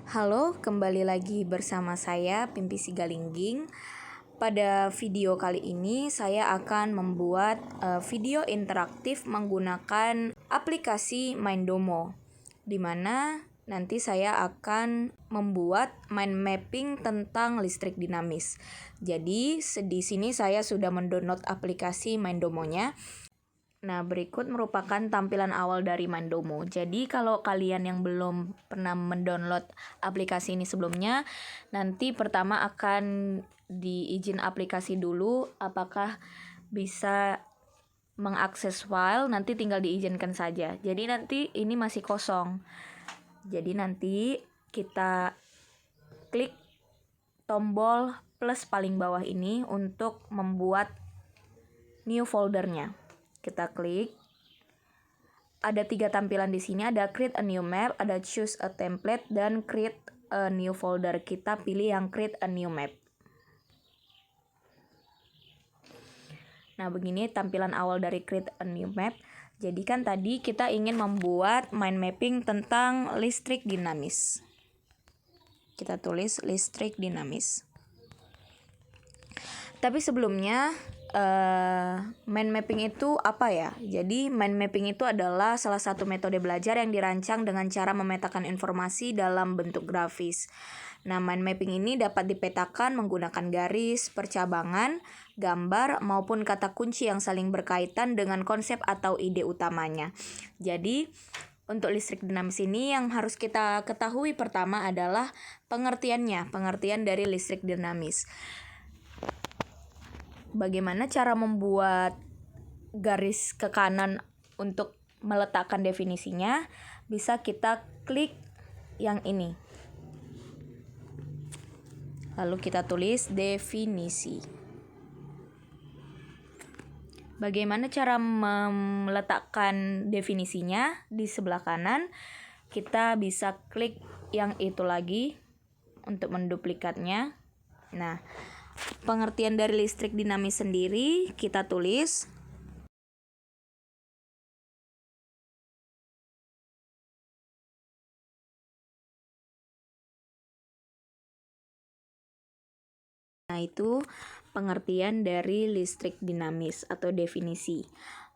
Halo, kembali lagi bersama saya Pimpi Sigalingging. Pada video kali ini saya akan membuat video interaktif menggunakan aplikasi Mindomo, di mana nanti saya akan membuat mind mapping tentang listrik dinamis. Jadi di sini saya sudah mendownload aplikasi Mindomo-nya. Nah, berikut merupakan tampilan awal dari Mindomo. Jadi, kalau kalian yang belum pernah mendownload aplikasi ini sebelumnya, nanti pertama akan diizin aplikasi dulu, apakah bisa mengakses file, nanti tinggal diizinkan saja. Jadi, nanti ini masih kosong. Jadi, nanti kita klik tombol plus paling bawah ini untuk membuat new foldernya. Kita klik. Ada 3 tampilan di sini, ada create a new map, ada choose a template, dan create a new folder. Kita pilih yang create a new map. Nah, begini tampilan awal dari create a new map. Jadi kan tadi kita ingin membuat mind mapping tentang listrik dinamis. Kita tulis listrik dinamis. Tapi sebelumnya mind mapping itu apa ya? Jadi mind mapping itu adalah salah satu metode belajar yang dirancang dengan cara memetakan informasi dalam bentuk grafis. Nah, mind mapping ini dapat dipetakan menggunakan garis, percabangan, gambar, maupun kata kunci yang saling berkaitan dengan konsep atau ide utamanya. Jadi, untuk listrik dinamis ini yang harus kita ketahui pertama adalah pengertian dari listrik dinamis. Bagaimana cara membuat garis ke kanan untuk meletakkan definisinya? Bisa kita klik yang ini. Lalu kita tulis definisi. Bagaimana cara meletakkan definisinya? Di sebelah kanan kita bisa klik yang itu lagi untuk menduplikatnya. Nah, pengertian dari listrik dinamis sendiri kita tulis. Nah, itu pengertian dari listrik dinamis atau definisi.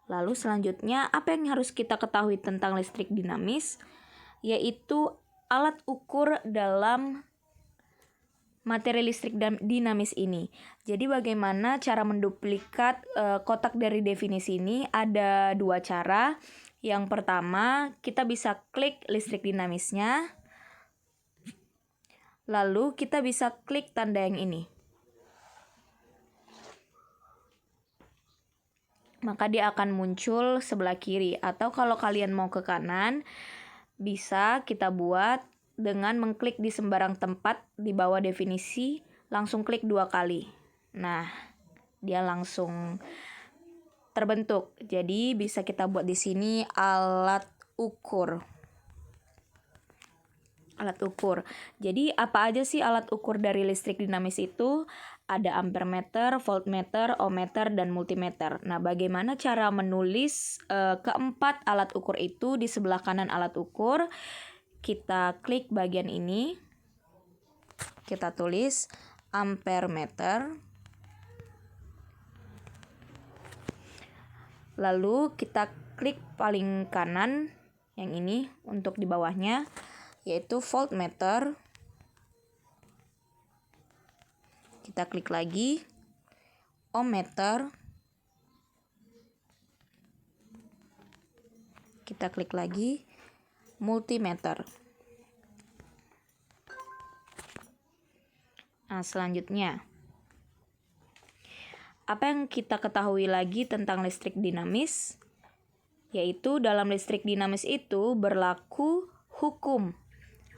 Lalu selanjutnya, apa yang harus kita ketahui tentang listrik dinamis? Yaitu alat ukur dalam materi listrik dinamis ini. Jadi bagaimana cara menduplikat kotak dari definisi ini? Ada 2 cara. Yang pertama, kita bisa klik listrik dinamisnya. Lalu kita bisa klik tanda yang ini. Maka dia akan muncul sebelah kiri. Atau kalau kalian mau ke kanan, bisa kita buat dengan mengklik di sembarang tempat di bawah definisi, langsung klik 2 kali. Nah, dia langsung terbentuk. Jadi bisa kita buat di sini alat ukur. Alat ukur. Jadi apa aja sih alat ukur dari listrik dinamis itu? Ada ampermeter, voltmeter, ohmmeter, dan multimeter. Nah, bagaimana cara menulis keempat alat ukur itu di sebelah kanan alat ukur? Kita klik bagian ini. Kita tulis ampermeter. Lalu kita klik paling kanan yang ini untuk di bawahnya, yaitu voltmeter. Kita klik lagi ohmmeter. Kita klik lagi multimeter. Nah, selanjutnya, apa yang kita ketahui lagi tentang listrik dinamis? Yaitu dalam listrik dinamis itu berlaku hukum.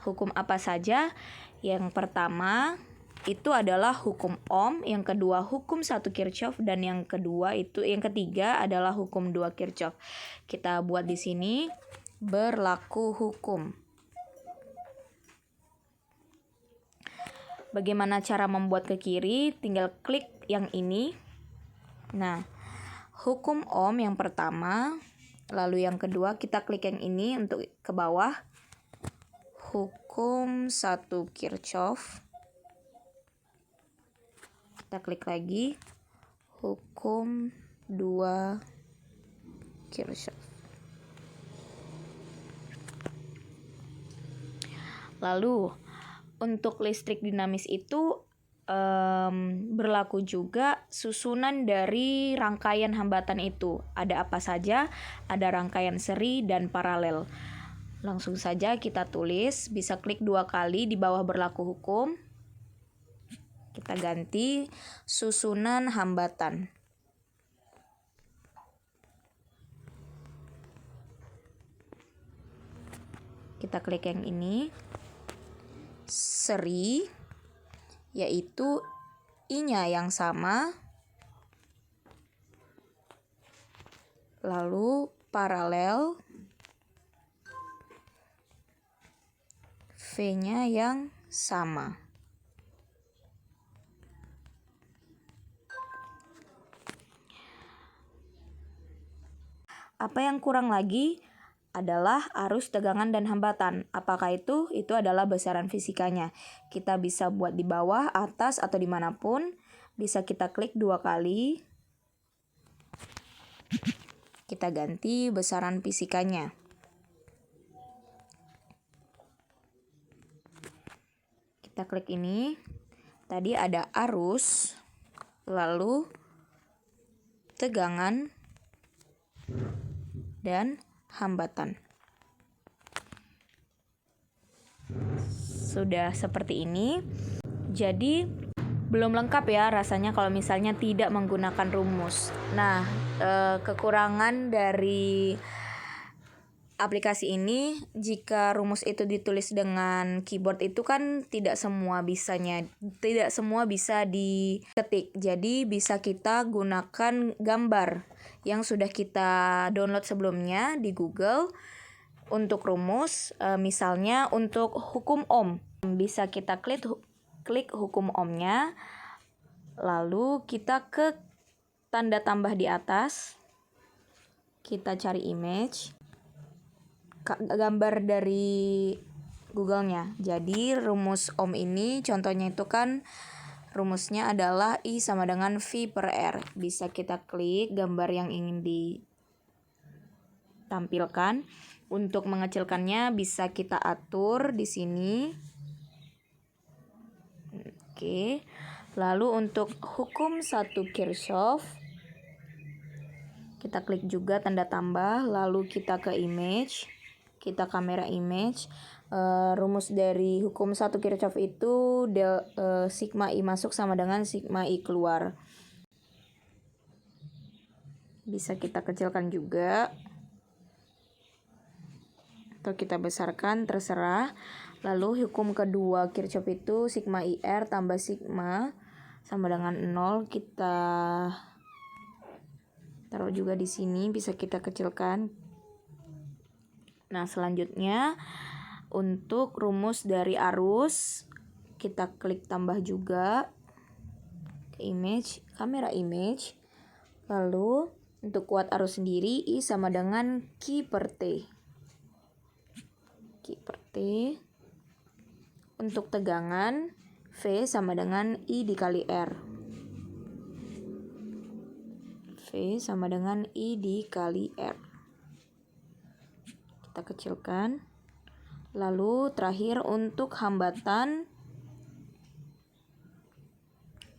Hukum apa saja? Yang pertama itu adalah hukum Ohm, yang kedua hukum 1 Kirchhoff, dan yang ketiga adalah hukum 2 Kirchhoff. Kita buat di sini berlaku hukum. Bagaimana cara membuat ke kiri? Tinggal klik yang ini. Nah, hukum Ohm yang pertama, lalu yang kedua kita klik yang ini untuk ke bawah. hukum 1 Kirchhoff. Kita klik lagi, hukum 2 Kirchhoff. Lalu untuk listrik dinamis itu berlaku juga susunan dari rangkaian hambatan itu. Ada apa saja? Ada rangkaian seri dan paralel. Langsung saja kita tulis, bisa klik 2 kali di bawah berlaku hukum. Kita ganti susunan hambatan. Kita klik yang ini, seri, yaitu I-nya yang sama, lalu paralel, V-nya yang sama. Apa yang kurang lagi adalah arus, tegangan, dan hambatan. Apakah itu? Itu adalah besaran fisikanya. Kita bisa buat di bawah, atas, atau dimanapun. Bisa kita klik 2 kali. Kita ganti besaran fisikanya. Kita klik ini. Tadi ada arus, lalu tegangan, dan hambatan. Sudah seperti ini. Jadi belum lengkap ya rasanya kalau misalnya tidak menggunakan rumus. Nah, kekurangan dari aplikasi ini, jika rumus itu ditulis dengan keyboard itu kan tidak semua bisa diketik. Jadi bisa kita gunakan gambar yang sudah kita download sebelumnya di Google. Untuk rumus, misalnya untuk hukum ohm, bisa kita klik hukum ohmnya, lalu kita ke tanda tambah di atas, kita cari image, gambar dari Google-nya. Jadi rumus ohm ini contohnya itu kan rumusnya adalah I sama dengan V per R. Bisa kita klik gambar yang ingin ditampilkan. Untuk mengecilkannya bisa kita atur di sini. Oke. Lalu untuk hukum 1 Kirchhoff, kita klik juga tanda tambah, lalu kita ke image, kita kamera image. Rumus dari hukum 1 Kirchhoff itu sigma I masuk sama dengan sigma I keluar. Bisa kita kecilkan juga atau kita besarkan, terserah. Lalu hukum kedua Kirchhoff itu sigma IR tambah sigma sama dengan 0. Kita taruh juga di sini, bisa kita kecilkan. Nah, selanjutnya untuk rumus dari arus, kita klik tambah juga ke image, kamera image. Lalu untuk kuat arus sendiri I sama dengan Q per T. Q per T. Untuk tegangan V sama dengan I dikali R. V sama dengan I dikali R. Kita kecilkan. Lalu terakhir untuk hambatan,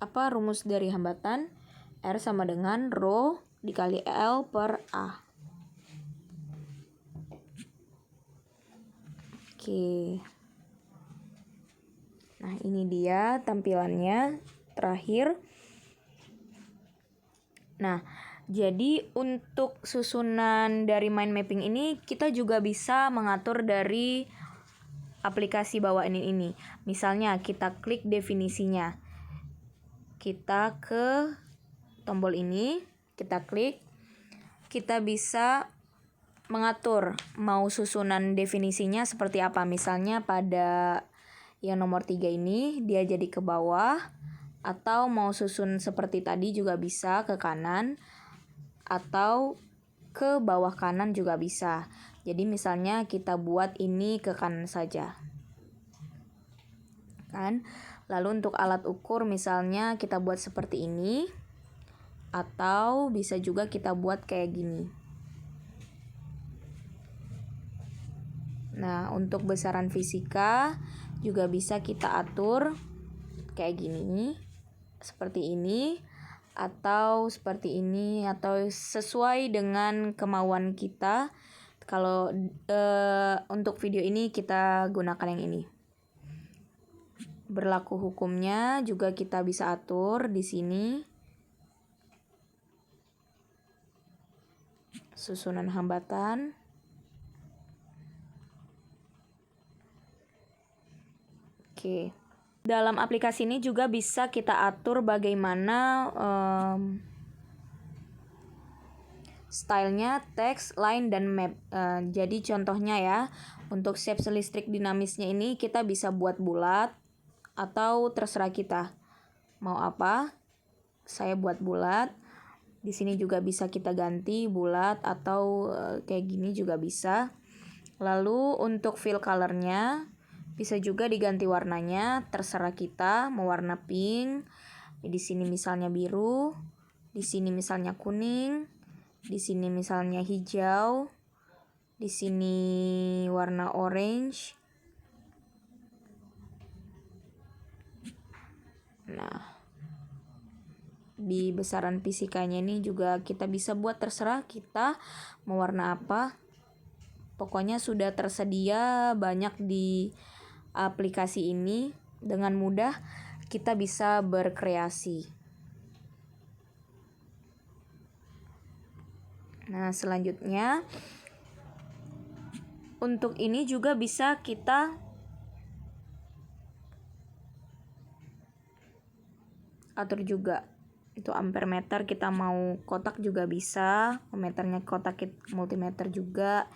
apa rumus dari hambatan? R sama dengan rho dikali L per A. Oke. Nah, ini dia tampilannya terakhir. Nah, jadi untuk susunan dari mind mapping ini kita juga bisa mengatur dari aplikasi bawaan ini. Misalnya kita klik definisinya. Kita ke tombol ini, kita klik. Kita bisa mengatur mau susunan definisinya seperti apa. Misalnya pada yang nomor 3 ini dia jadi ke bawah, atau mau susun seperti tadi juga bisa ke kanan, atau ke bawah kanan juga bisa. Jadi misalnya kita buat ini ke kanan saja. kan. Lalu untuk alat ukur misalnya kita buat seperti ini, atau bisa juga kita buat kayak gini. Nah, untuk besaran fisika juga bisa kita atur kayak gini, seperti ini, atau seperti ini, atau sesuai dengan kemauan kita. Kalau untuk video ini kita gunakan yang ini. Berlaku hukumnya juga kita bisa atur di sini. Susunan hambatan. Oke. Dalam aplikasi ini juga bisa kita atur bagaimana stylenya, teks, line, dan map. Jadi contohnya ya, untuk shapes listrik dinamisnya ini kita bisa buat bulat atau terserah kita mau apa. Saya buat bulat. Di sini juga bisa kita ganti bulat atau kayak gini juga bisa. Lalu untuk fill colornya bisa juga diganti warnanya, terserah kita mau warna pink. Di sini misalnya biru, di sini misalnya kuning, di sini misalnya hijau, di sini warna orange. Nah, di besaran fisikanya ini juga kita bisa buat terserah kita mau warna apa. Pokoknya sudah tersedia banyak di aplikasi ini. Dengan mudah kita bisa berkreasi. Nah, selanjutnya untuk ini juga bisa kita atur juga. Itu ampere meter, kita mau kotak juga bisa, meternya kotak multimeter juga.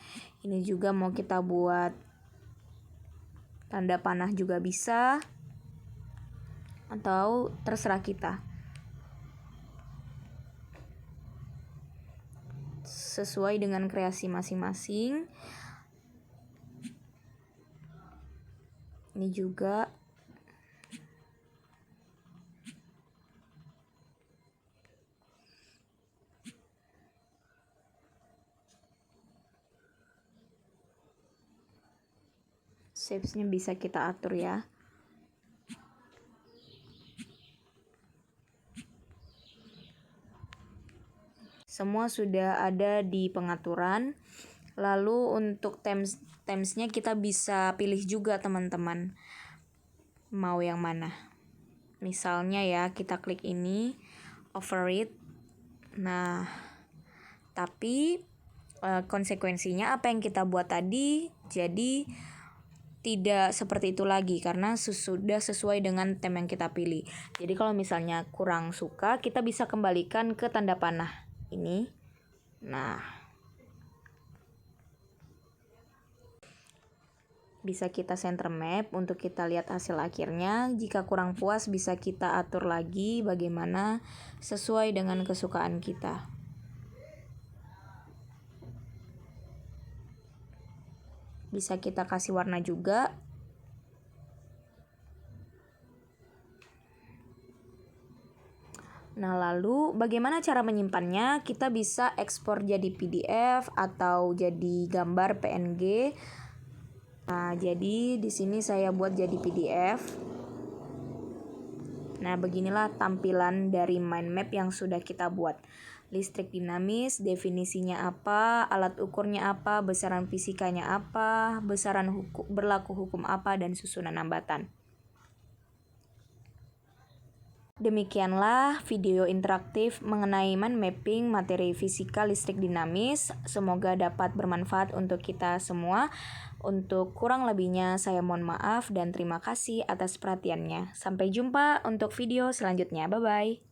Ini juga mau kita buat tanda panah juga bisa, atau terserah kita. Sesuai dengan kreasi masing-masing. Ini juga shapes-nya bisa kita atur ya. Semua sudah ada di pengaturan. Lalu untuk temsnya kita bisa pilih juga teman-teman. Mau yang mana? Misalnya ya, kita klik ini, override. Nah, tapi konsekuensinya apa yang kita buat tadi jadi tidak seperti itu lagi karena sudah sesuai dengan tem yang kita pilih. Jadi kalau misalnya kurang suka, kita bisa kembalikan ke tanda panah ini. Nah, bisa kita center map untuk kita lihat hasil akhirnya. Jika kurang puas bisa kita atur lagi bagaimana sesuai dengan kesukaan kita. Bisa kita kasih warna juga. Nah, lalu bagaimana cara menyimpannya? Kita bisa ekspor jadi PDF atau jadi gambar PNG. Nah, jadi di sini saya buat jadi PDF. Nah, beginilah tampilan dari mind map yang sudah kita buat. Listrik dinamis, definisinya apa, alat ukurnya apa, besaran fisikanya apa, besaran berlaku hukum apa, dan susunan hambatan. Demikianlah video interaktif mengenai mind mapping materi fisika listrik dinamis. Semoga dapat bermanfaat untuk kita semua. Untuk kurang lebihnya saya mohon maaf dan terima kasih atas perhatiannya. Sampai jumpa untuk video selanjutnya. Bye-bye.